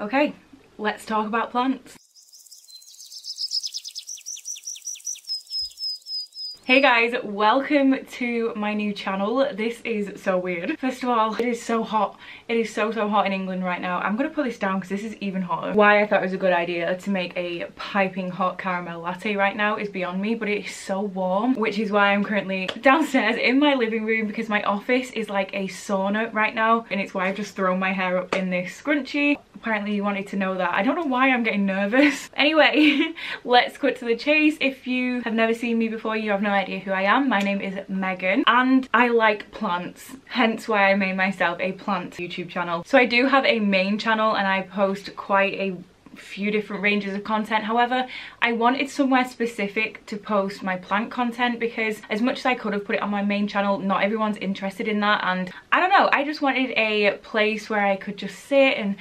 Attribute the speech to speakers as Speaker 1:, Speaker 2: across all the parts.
Speaker 1: Okay, let's talk about plants. Hey guys, welcome to my new channel. This is so weird. First of all, it is so hot. It is so hot in England right now. I'm gonna put this down because this is even hotter. Why I thought it was a good idea to make a piping hot caramel latte right now is beyond me, but it is so warm, which is why I'm currently downstairs in my living room because my office is like a sauna right now, and it's why I've just thrown my hair up in this scrunchie. Apparently you wanted to know that. I don't know why I'm getting nervous. Anyway, let's cut to the chase. If you have never seen me before, you have no idea who I am. My name is Megan and I like plants, hence why I made myself a plant YouTube channel. So I do have a main channel and I post quite a few different ranges of content. However, I wanted somewhere specific to post my plant content because as much as I could have put it on my main channel, not everyone's interested in that, and I don't know, I just wanted a place where I could just sit and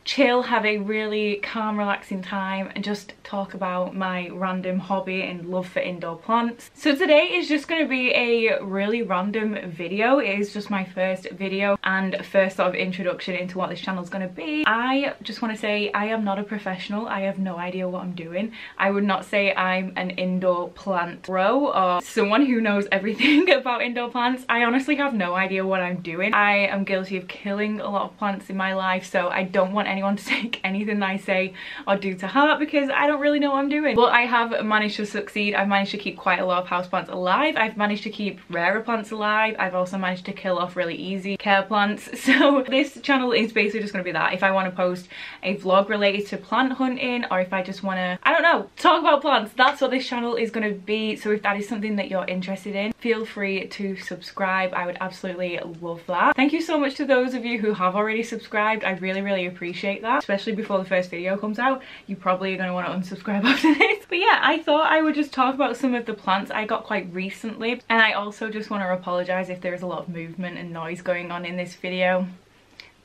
Speaker 1: chill, have a really calm, relaxing time and just talk about my random hobby and love for indoor plants. So today is just going to be a really random video. It is just my first video and first sort of introduction into what this channel is going to be. I just want to say I am not a professional. I have no idea what I'm doing. I would not say I'm an indoor plant pro or someone who knows everything about indoor plants. I honestly have no idea what I'm doing. I am guilty of killing a lot of plants in my life, so I don't want anyone to take anything that I say or do to heart because I don't really know what I'm doing. But I have managed to succeed. I've managed to keep quite a lot of houseplants alive. I've managed to keep rarer plants alive. I've also managed to kill off really easy care plants. So this channel is basically just going to be that. If I want to post a vlog related to plant hunting, or if I just want to, I don't know, talk about plants, that's what this channel is going to be. So if that is something that you're interested in, feel free to subscribe. I would absolutely love that. Thank you so much to those of you who have already subscribed. I really appreciate that, especially before the first video comes out. You probably are going to want to unsubscribe after this. But yeah, I thought I would just talk about some of the plants I got quite recently, and I also just want to apologize if there is a lot of movement and noise going on in this video.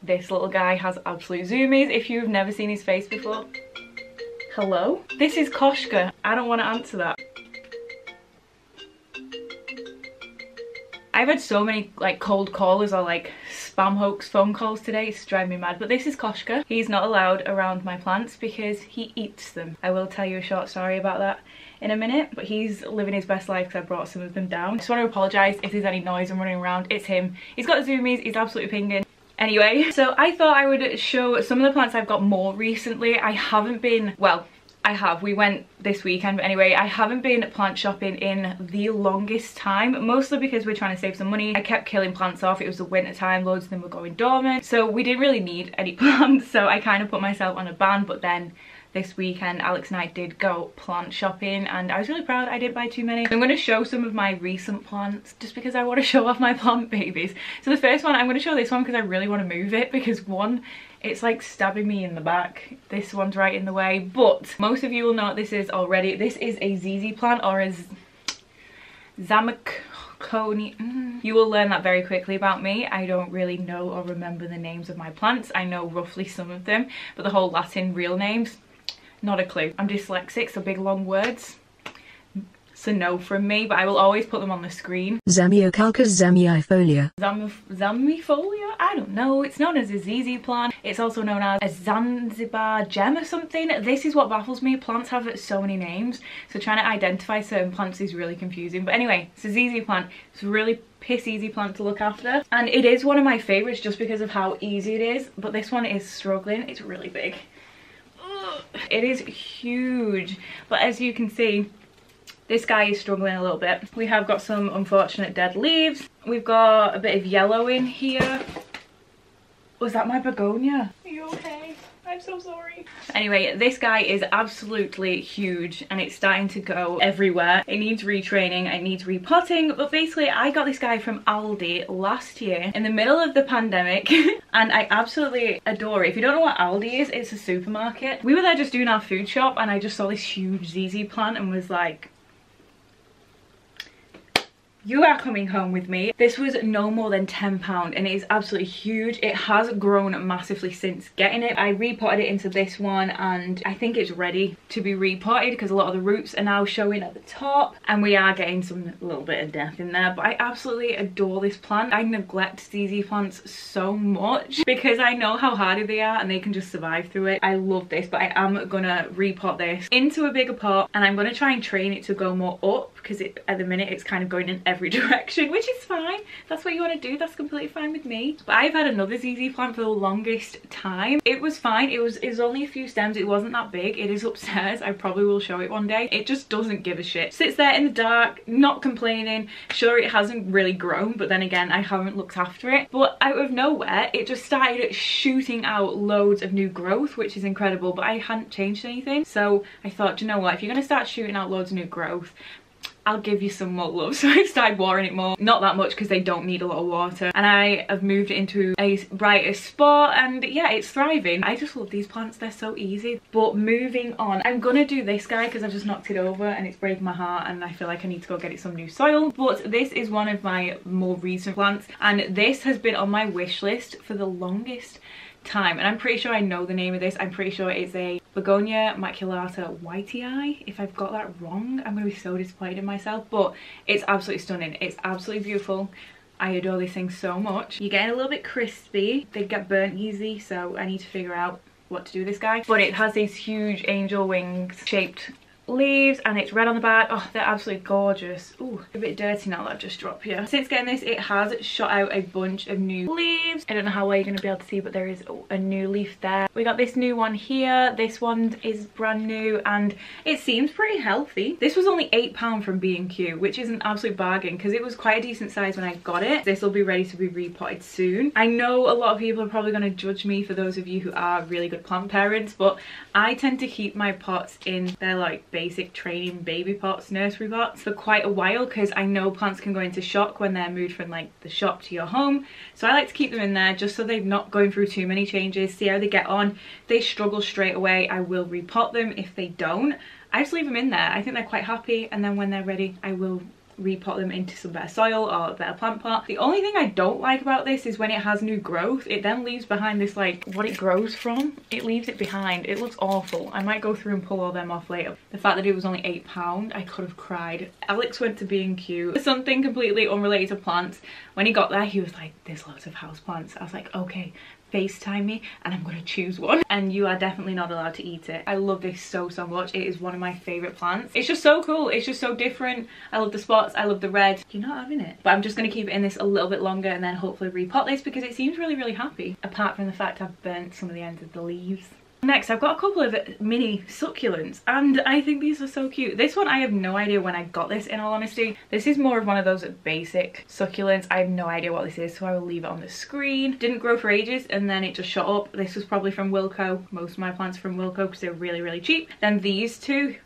Speaker 1: This little guy has absolute zoomies. If you've never seen his face before, hello? This is Koshka. I don't want to answer that. I've had so many like cold callers or like spam hoax phone calls today, it's driving me mad. But this is Koshka. He's not allowed around my plants because he eats them. I will tell you a short story about that in a minute, but he's living his best life because I brought some of them down. I just want to apologise if there's any noise and running around. It's him. He's got zoomies, he's absolutely pinging. Anyway, so I thought I would show some of the plants I've got more recently. I haven't been, well, I have. We went this weekend, but anyway, I haven't been plant shopping in the longest time, mostly because we're trying to save some money. I kept killing plants off. It was the winter time, loads of them were going dormant, so we didn't really need any plants, so I kind of put myself on a ban. But then this weekend, Alex and I did go plant shopping and I was really proud I didn't buy too many. I'm going to show some of my recent plants just because I want to show off my plant babies. So the first one, I'm going to show this one because I really want to move it because one, it's like stabbing me in the back. This one's right in the way, but most of you will know what this is already. This is a ZZ plant, or a Zamiconi. You will learn that very quickly about me. I don't really know or remember the names of my plants. I know roughly some of them, but the whole Latin real names, not a clue. I'm dyslexic, so big long words, so no from me, but I will always put them on the screen.
Speaker 2: Zamioculcas zamiifolia.
Speaker 1: Zamifolia? I don't know. It's known as a ZZ plant. It's also known as a Zanzibar Gem or something. This is what baffles me. Plants have so many names, so trying to identify certain plants is really confusing. But anyway, it's a ZZ plant. It's a really piss easy plant to look after, and it is one of my favorites just because of how easy it is. But this one is struggling. It's really big. It is huge, but as you can see, this guy is struggling a little bit. We have got some unfortunate dead leaves. We've got a bit of yellow in here. Was that my begonia? Are you okay? I'm so sorry. Anyway, this guy is absolutely huge and it's starting to go everywhere. It needs retraining, it needs repotting, but basically I got this guy from Aldi last year in the middle of the pandemic and I absolutely adore it. If you don't know what Aldi is, it's a supermarket. We were there just doing our food shop and I just saw this huge ZZ plant and was like, You are coming home with me. This was no more than £10 and it is absolutely huge. It has grown massively since getting it. I repotted it into this one and I think it's ready to be repotted because a lot of the roots are now showing at the top and we are getting some little bit of death in there, but I absolutely adore this plant. I neglect ZZ plants so much because I know how hardy they are and they can just survive through it. I love this, but I am gonna repot this into a bigger pot and I'm gonna try and train it to go more up because at the minute it's kind of going in every direction, which is fine. That's what you want to do. That's completely fine with me. But I've had another ZZ plant for the longest time. It was fine. It was only a few stems. It wasn't that big. It is upstairs. I probably will show it one day. It just doesn't give a shit. Sits there in the dark, not complaining. Sure, it hasn't really grown, but then again, I haven't looked after it. But out of nowhere, it just started shooting out loads of new growth, which is incredible, but I hadn't changed anything. So I thought, you know what, if you're going to start shooting out loads of new growth, I'll give you some more love. So I've started watering it more. Not that much because they don't need a lot of water. And I have moved it into a brighter spot and yeah, it's thriving. I just love these plants. They're so easy. But moving on, I'm gonna do this guy because I've just knocked it over and it's breaking my heart and I feel like I need to go get it some new soil. But this is one of my more recent plants and this has been on my wish list for the longest time and I'm pretty sure I know the name of this. I'm pretty sure it's a Begonia maculata whitei. If I've got that wrong, I'm gonna be so disappointed in myself, but it's absolutely stunning. It's absolutely beautiful. I adore this thing so much. You're getting a little bit crispy. They get burnt easy, so I need to figure out what to do with this guy. But it has these huge angel wings shaped leaves and it's red on the back. Oh, they're absolutely gorgeous. Ooh, a bit dirty now that I've just dropped here. Since getting this, it has shot out a bunch of new leaves. I don't know how well you're going to be able to see, but there is a new leaf there. We got this new one here. This one is brand new and it seems pretty healthy. This was only £8 from B&Q, which is an absolute bargain because it was quite a decent size when I got it. This will be ready to be repotted soon. I know a lot of people are probably going to judge me for those of you who are really good plant parents, but I tend to keep my pots in their like basic training baby pots, nursery pots, for quite a while because I know plants can go into shock when they're moved from like the shop to your home. So I like to keep them in there just so they're not going through too many changes, see how they get on. If they struggle straight away, I will repot them. If they don't, I just leave them in there. I think they're quite happy and then when they're ready, I will repot them into some better soil or a better plant pot. The only thing I don't like about this is when it has new growth, it then leaves behind this like what it grows from. It leaves it behind. It looks awful. I might go through and pull all them off later. The fact that it was only £8, I could have cried. Alex went to B&Q, something completely unrelated to plants. When he got there, he was like, there's loads of house plants. I was like, okay, FaceTime me and I'm gonna choose one, and you are definitely not allowed to eat it. I love this so much. It is one of my favorite plants. It's just so cool. It's just so different. I love the spots. I love the red. You're not having it, but I'm just gonna keep it in this a little bit longer and then hopefully repot this because it seems really happy, apart from the fact I've burnt some of the ends of the leaves. Next, I've got a couple of mini succulents and I think these are so cute. This one, I have no idea when I got this, in all honesty. This is more of one of those basic succulents. I have no idea what this is, so I will leave it on the screen. Didn't grow for ages and then it just shot up. This was probably from Wilko. Most of my plants are from Wilko because they're really cheap. Then these two.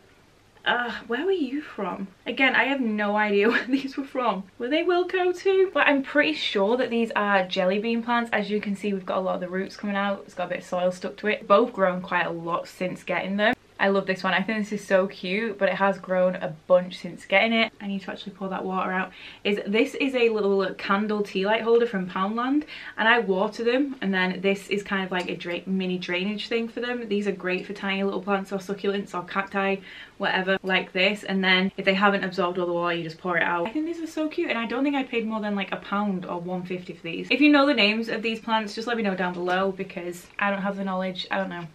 Speaker 1: Where were you from? Again, I have no idea where these were from. Were they Wilko too? But I'm pretty sure that these are jelly bean plants. As you can see, we've got a lot of the roots coming out. It's got a bit of soil stuck to it. Both grown quite a lot since getting them. I love this one. I think this is so cute, but it has grown a bunch since getting it. I need to actually pour that water out. This is a little candle tea light holder from Poundland, and I water them, and then this is kind of like a mini drainage thing for them. These are great for tiny little plants or succulents or cacti, whatever, like this. And then if they haven't absorbed all the water, you just pour it out. I think these are so cute, and I don't think I paid more than like £1 or £1.50 for these. If you know the names of these plants, just let me know down below because I don't have the knowledge. I don't know.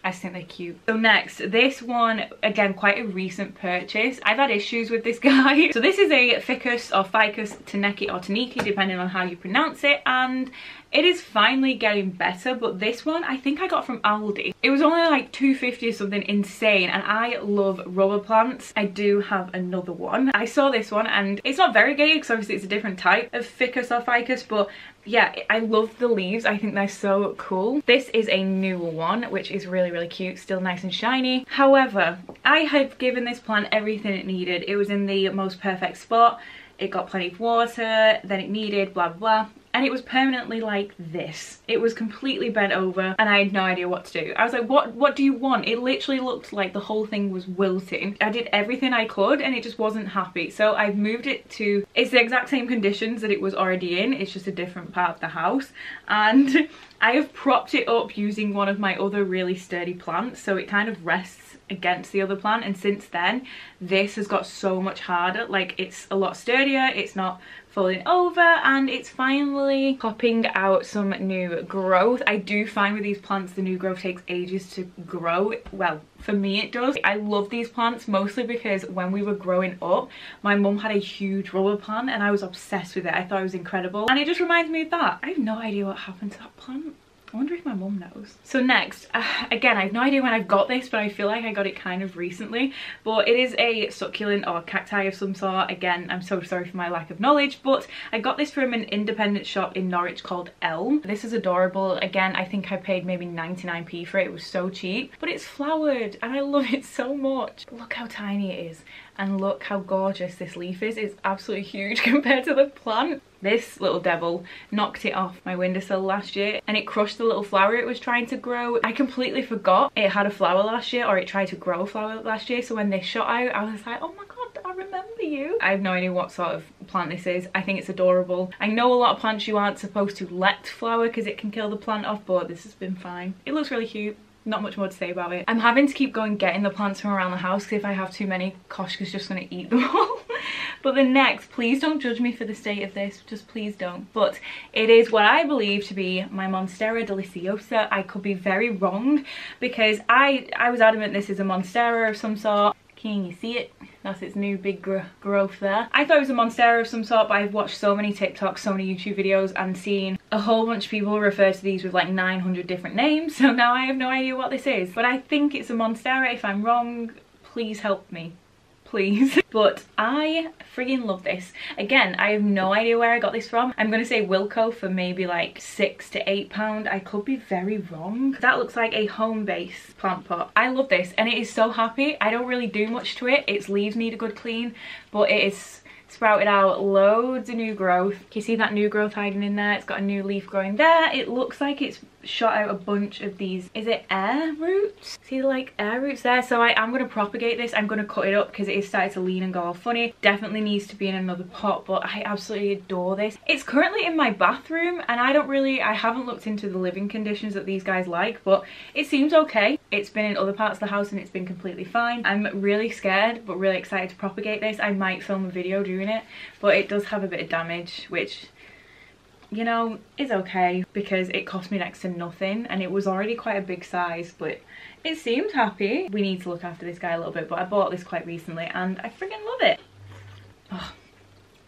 Speaker 1: I just think they're cute. So next, this one, again, quite a recent purchase. I've had issues with this guy. So this is a Ficus or Ficus Taneki or Taniki, depending on how you pronounce it, and it is finally getting better. But this one, I think I got from Aldi. It was only like £2.50 or something insane, and I love rubber plants. I do have another one. I saw this one, and it's not variegated because obviously it's a different type of Ficus or Ficus, but yeah, I love the leaves. I think they're so cool. This is a newer one, which is really cute, still nice and shiny. However, I have given this plant everything it needed. It was in the most perfect spot. It got plenty of water than it needed, blah blah blah. and it was permanently like this. It was completely bent over and I had no idea what to do. I was like, what do you want? It literally looked like the whole thing was wilting. I did everything I could and it just wasn't happy. So I've moved it to, it's the exact same conditions that it was already in, it's just a different part of the house. And I have propped it up using one of my other really sturdy plants, so it kind of rests against the other plant, and since then this has got so much harder. Like, it's a lot sturdier, it's not falling over, and it's finally popping out some new growth. I do find with these plants the new growth takes ages to grow. Well, for me it does. I love these plants mostly because when we were growing up, my mum had a huge rubber plant and I was obsessed with it. I thought it was incredible, and it just reminds me of that. I have no idea what happened to that plant. I wonder if my mum knows. So next, again, I have no idea when I've got this, but I feel like I got it kind of recently. But it is a succulent or cacti of some sort. Again, I'm so sorry for my lack of knowledge, but I got this from an independent shop in Norwich called Elm. This is adorable. Again, I think I paid maybe 99p for it. It was so cheap, but it's flowered and I love it so much. Look how tiny it is. And look how gorgeous this leaf is. It's absolutely huge compared to the plant. This little devil knocked it off my windowsill last year and it crushed the little flower it was trying to grow. I completely forgot it had a flower last year, or it tried to grow a flower last year. So when this shot out, I was like, oh my god, I remember you. I have no idea what sort of plant this is. I think it's adorable. I know a lot of plants you aren't supposed to let flower because it can kill the plant off, but this has been fine. It looks really cute. Not much more to say about it. I'm having to keep going getting the plants from around the house because if I have too many, Koshka's just going to eat them all. But the next, please don't judge me for the state of this, just please don't. But it is what I believe to be my Monstera deliciosa. I could be very wrong because I was adamant this is a Monstera of some sort. Can you see it? That's its new big growth there. I thought it was a Monstera of some sort, but I've watched so many TikToks, so many YouTube videos and seen a whole bunch of people refer to these with like 900 different names. So now I have no idea what this is. But I think it's a Monstera. If I'm wrong, please help me. Please. But I friggin' love this. Again, I have no idea where I got this from. I'm gonna say Wilko for maybe like £6 to £8. I could be very wrong. That looks like a home-based plant pot. I love this and it is so happy. I don't really do much to it. Its leaves need a good clean, but it is sprouted out loads of new growth. Can you see that new growth hiding in there? It's got a new leaf growing there. It looks like it's shot out a bunch of these, is it air roots? See like air roots there? So I'm going to propagate this. I'm going to cut it up because it is starting to lean and go all funny. Definitely needs to be in another pot, but I absolutely adore this. It's currently in my bathroom and I haven't looked into the living conditions that these guys like, but it seems okay. It's been in other parts of the house and it's been completely fine. I'm really scared but really excited to propagate this. I might film a video doing it, but it does have a bit of damage, which, you know, is okay because it cost me next to nothing and it was already quite a big size, but it seemed happy. We need to look after this guy a little bit, but I bought this quite recently and I freaking love it. Oh,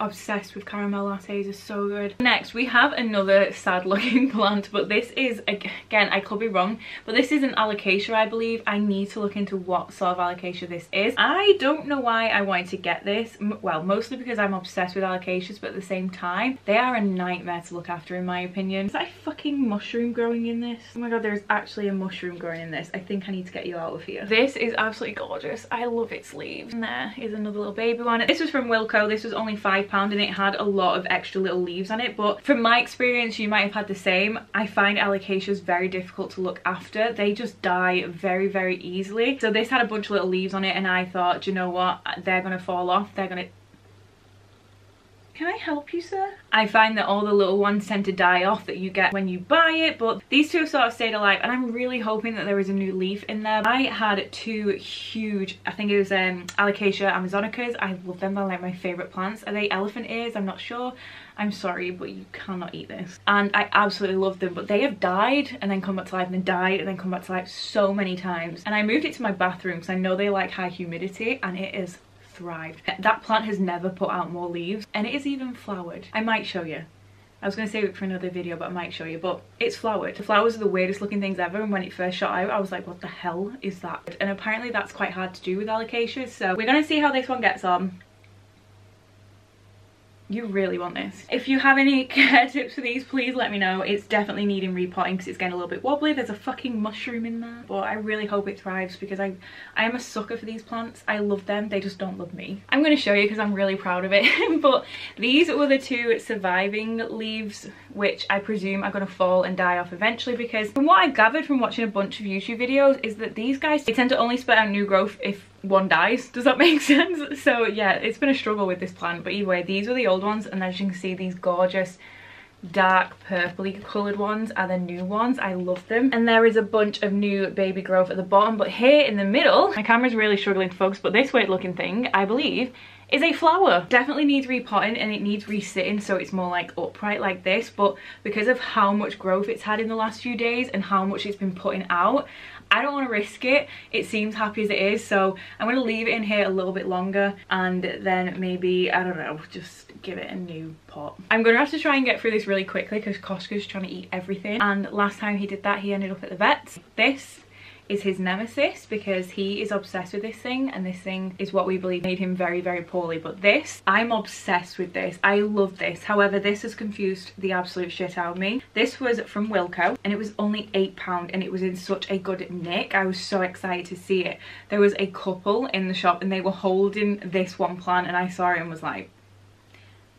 Speaker 1: obsessed with caramel lattes, is so good. Next we have another sad looking plant, but this is, again, I could be wrong, but this is an Allocator, I believe. I need to look into what sort of Allocator this is. I don't know why I wanted to get this. Well, mostly because I'm obsessed with Allocators, but at the same time they are a nightmare to look after in my opinion. Is that a fucking mushroom growing in this? Oh my god, there is actually a mushroom growing in this. I think I need to get you out of here. This is absolutely gorgeous. I love its leaves. And there is another little baby one. This was from Wilko. This was only £5 and it had a lot of extra little leaves on it, but from my experience you might have had the same. I find Allocators very difficult to look after. They just die very, very easily. So this had a bunch of little leaves on it and I thought, do you know what, they're gonna fall off. They're gonna... Can I help you, sir? I find that all the little ones tend to die off that you get when you buy it, but these two have sort of stayed alive and I'm really hoping that there is a new leaf in there. I had two huge, I think it was Alocasia amazonicas. I love them. They're like my favourite plants. Are they elephant ears? I'm not sure. I'm sorry, but you cannot eat this. And I absolutely love them, but they have died and then come back to life and then died and then come back to life so many times. And I moved it to my bathroom because I know they like high humidity and it is thrived. That plant has never put out more leaves and it is even flowered. I might show you. I was going to save it for another video, but I might show you, but it's flowered. The flowers are the weirdest looking things ever, and when it first shot out I was like, what the hell is that? And apparently that's quite hard to do with Allocators, so we're going to see how this one gets on. You really want this. If you have any care tips for these, please let me know. It's definitely needing repotting because it's getting a little bit wobbly. There's a fucking mushroom in there. But I really hope it thrives because I am a sucker for these plants. I love them. They just don't love me. I'm going to show you because I'm really proud of it. But these were the 2 surviving leaves, which I presume are going to fall and die off eventually, because from what I gathered from watching a bunch of YouTube videos is that these guys, they tend to only spit out new growth if one dies. Does that make sense? So yeah, it's been a struggle with this plant, but either way, these were the old ones, and as you can see, these gorgeous dark purpley coloured ones are the new ones. I love them. And there is a bunch of new baby growth at the bottom, but here in the middle, my camera's really struggling to focus, but this weird looking thing, I believe, is a flower. Definitely needs repotting and it needs resitting so it's more like upright like this, but because of how much growth it's had in the last few days and how much it's been putting out, I don't want to risk it. It seems happy as it is, so I'm going to leave it in here a little bit longer and then maybe, I don't know, just give it a new pot. I'm going to have to try and get through this really quickly because Koshka's trying to eat everything, and last time he did that he ended up at the vet's. This is his nemesis because he is obsessed with this thing, and this thing is what we believe made him very, very poorly. But this, I'm obsessed with this. I love this. However, this has confused the absolute shit out of me. This was from Wilko and it was only £8 and it was in such a good nick. I was so excited to see it. There was a couple in the shop and they were holding this one plant, and I saw it and was like,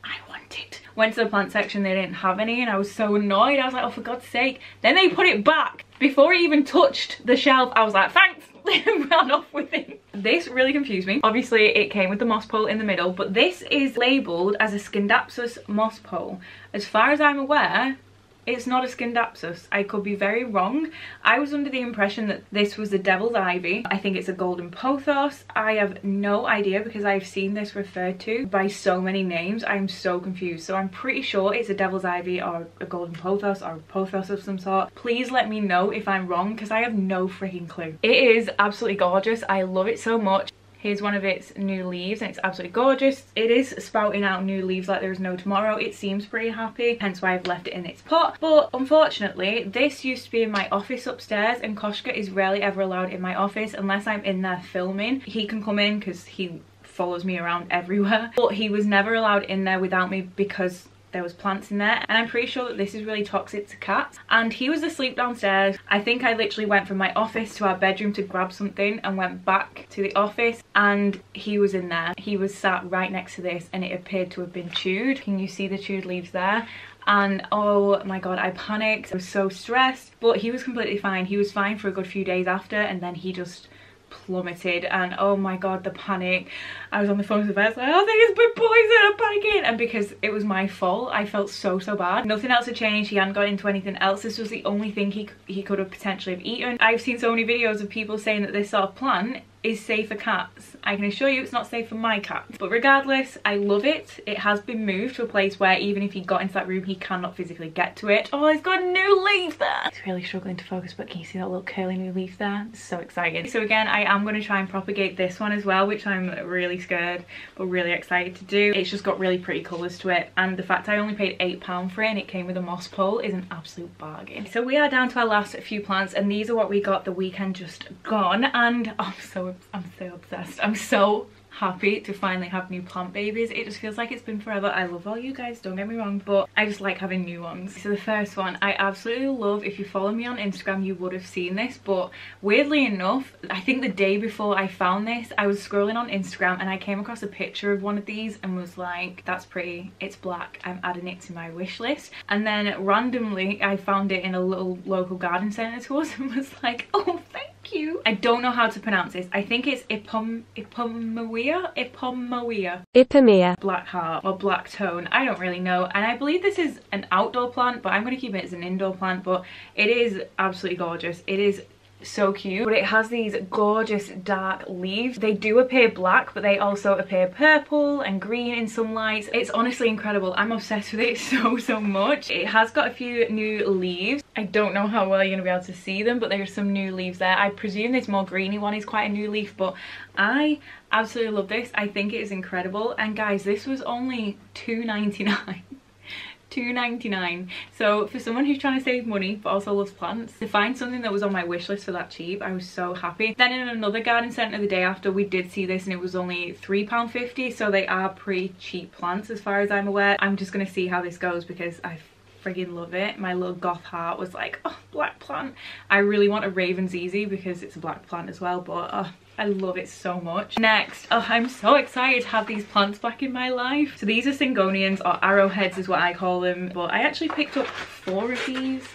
Speaker 1: I want it. Went to the plant section, they didn't have any, and I was so annoyed. I was like, oh, for God's sake. Then they put it back. Before it even touched the shelf, I was like, thanks, ran off with it. This really confused me. Obviously, it came with the moss pole in the middle, but this is labelled as a Scindapsus moss pole. As far as I'm aware, it's not a Scindapsus. I could be very wrong. I was under the impression that this was the devil's ivy. I think it's a golden pothos. I have no idea because I've seen this referred to by so many names. I'm so confused. So I'm pretty sure it's a devil's ivy or a golden pothos or a pothos of some sort. Please let me know if I'm wrong because I have no freaking clue. It is absolutely gorgeous. I love it so much. Here's one of its new leaves and it's absolutely gorgeous. It is sprouting out new leaves like there is no tomorrow. It seems pretty happy, hence why I've left it in its pot. But unfortunately, this used to be in my office upstairs and Koshka is rarely ever allowed in my office unless I'm in there filming. He can come in because he follows me around everywhere, but he was never allowed in there without me because there was plants in there, and I'm pretty sure that this is really toxic to cats. And he was asleep downstairs. I think I literally went from my office to our bedroom to grab something and went back to the office and he was in there. He was sat right next to this and it appeared to have been chewed. Can you see the chewed leaves there? And oh my god, I panicked. I was so stressed, but he was completely fine. He was fine for a good few days after, and then he just plummeted. And oh my god, the panic. I was on the phone to the vet, like, I think it's been poison, I'm panicking. And because it was my fault, I felt so bad. Nothing else had changed. He hadn't got into anything else. This was the only thing he could have potentially have eaten. I've seen so many videos of people saying that this sort of plant is safe for cats. I can assure you it's not safe for my cat. But regardless, I love it. It has been moved to a place where even if he got into that room, he cannot physically get to it. Oh, it's got a new leaf there. It's really struggling to focus, but can you see that little curly new leaf there? It's so exciting. So again, I am going to try and propagate this one as well, which I'm really scared but really excited to do. It's just got really pretty colours to it, and the fact I only paid £8 for it and it came with a moss pole is an absolute bargain. So we are down to our last few plants, and these are what we got the weekend just gone, and I'm so obsessed. I'm so happy to finally have new plant babies. It just feels like it's been forever. I love all you guys, don't get me wrong, but I just like having new ones. So the first one I absolutely love. If you follow me on Instagram, you would have seen this, but weirdly enough, I think the day before I found this, I was scrolling on Instagram and I came across a picture of one of these and was like, that's pretty, it's black, I'm adding it to my wish list. And then randomly I found it in a little local garden centre to us and was like, oh, thank you. I don't know how to pronounce this. I think it's Ipomea, black heart or black tone. I don't really know, and I believe this is an outdoor plant, but I'm going to keep it as an indoor plant. But it is absolutely gorgeous. It is so cute, but it has these gorgeous dark leaves. They do appear black, but they also appear purple and green in some lights. It's honestly incredible. I'm obsessed with it so much. It has got a few new leaves. I don't know how well you're gonna be able to see them, but there's some new leaves there. I presume this more greeny one is quite a new leaf, but I absolutely love this. I think it is incredible. And guys, this was only $2.99. $2.99. So for someone who's trying to save money but also loves plants, to find something that was on my wish list for that cheap, I was so happy. Then in another garden centre the day after, we did see this and it was only £3.50, so they are pretty cheap plants as far as I'm aware. I'm just gonna see how this goes because I friggin' love it. My little goth heart was like, oh, black plant. I really want a Raven ZZ because it's a black plant as well, but oh, I love it so much. Next, oh, I'm so excited to have these plants back in my life. So these are Syngonians, or arrowheads is what I call them, but I actually picked up 4 of these.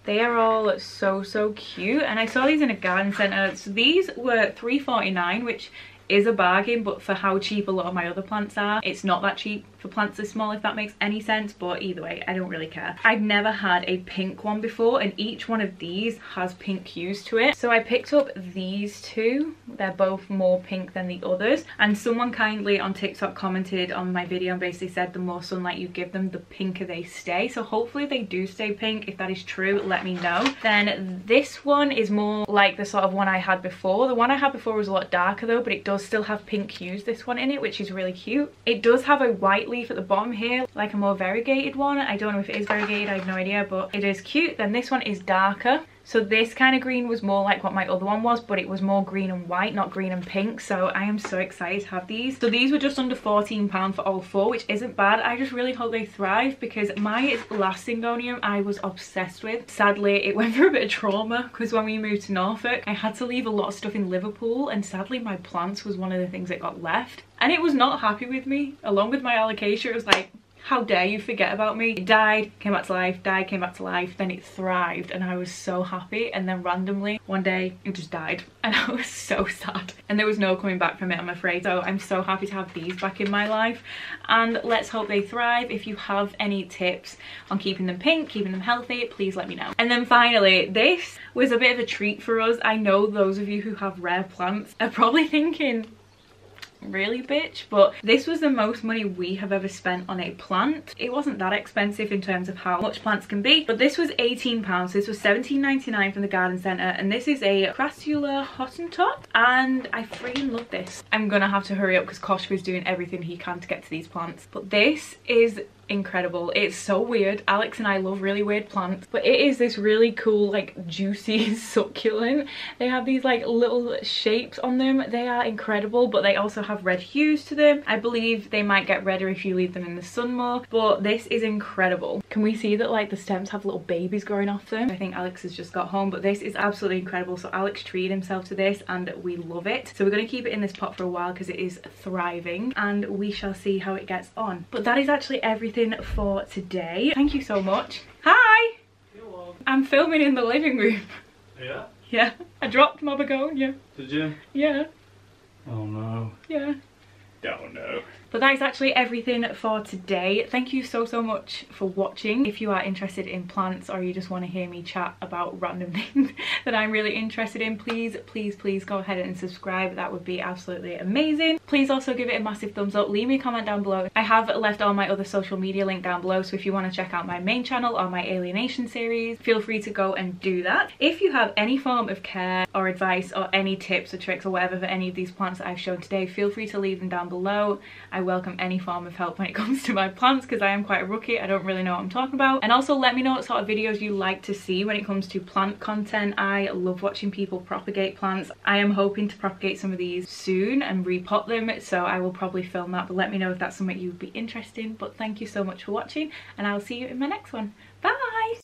Speaker 1: They are all so cute, and I saw these in a garden centre. So these were $3.49, which is a bargain, but for how cheap a lot of my other plants are, it's not that cheap for plants this small, if that makes any sense. But either way, I don't really care. I've never had a pink one before, and each one of these has pink hues to it. So I picked up these 2. They're both more pink than the others, and someone kindly on TikTok commented on my video and basically said the more sunlight you give them, the pinker they stay. So hopefully they do stay pink. If that is true, let me know. Then this one is more like the sort of one I had before. The one I had before was a lot darker though, but it does still have pink hues, this one in it, which is really cute. It does have a white leaf at the bottom here, like a more variegated one. I don't know if it is variegated, I have no idea, but it is cute. Then this one is darker. So this kind of green was more like what my other one was, but it was more green and white, not green and pink. So I am so excited to have these. So these were just under £14 for all 4, which isn't bad. I just really hope they thrive because my last Syngonium I was obsessed with. Sadly, it went through a bit of trauma because when we moved to Norfolk, I had to leave a lot of stuff in Liverpool, and sadly my plants was one of the things that got left. And it was not happy with me. Along with my Allocator, it was like, how dare you forget about me. It died, came back to life, died, came back to life, then it thrived, and I was so happy. And then randomly one day it just died, and I was so sad, and there was no coming back from it, I'm afraid. So I'm so happy to have these back in my life, and let's hope they thrive. If you have any tips on keeping them pink, keeping them healthy, please let me know. And then finally, this was a bit of a treat for us. I know those of you who have rare plants are probably thinking, really bitch, but this was the most money we have ever spent on a plant. It wasn't that expensive in terms of how much plants can be, but this was £18. This was $17.99 from the garden centre, and this is a Crassula Hottentot, and I freaking love this. I'm gonna have to hurry up because Koshka is doing everything he can to get to these plants, but this is incredible. It's so weird. Alex and I love really weird plants, but it is this really cool, like, juicy succulent. They have these like little shapes on them. They are incredible, but they also have red hues to them. I believe they might get redder if you leave them in the sun more, but this is incredible. Can we see that like the stems have little babies growing off them? I think Alex has just got home, but this is absolutely incredible. So Alex treated himself to this and we love it. So we're going to keep it in this pot for a while because it is thriving, and we shall see how it gets on. But that is actually everything for today. Thank you so much. Hi!
Speaker 3: You're welcome.
Speaker 1: I'm filming in the living room.
Speaker 3: Yeah?
Speaker 1: Yeah. I dropped my begonia.
Speaker 3: Did you?
Speaker 1: Yeah.
Speaker 3: Oh no.
Speaker 1: Yeah.
Speaker 3: Don't know.
Speaker 1: But that is actually everything for today. Thank you so much for watching. If you are interested in plants or you just want to hear me chat about random things that I'm really interested in, please go ahead and subscribe. That would be absolutely amazing. Please also give it a massive thumbs up. Leave me a comment down below. I have left all my other social media link down below, so if you want to check out my main channel or my alienation series, feel free to go and do that. If you have any form of care or advice or any tips or tricks or whatever for any of these plants that I've shown today, feel free to leave them down below. I welcome any form of help when it comes to my plants because I am quite a rookie. I don't really know what I'm talking about. And also let me know what sort of videos you like to see when it comes to plant content. I love watching people propagate plants. I am hoping to propagate some of these soon and repot them, so I will probably film that, but let me know if that's something you would be interested in. But thank you so much for watching, and I'll see you in my next one. Bye!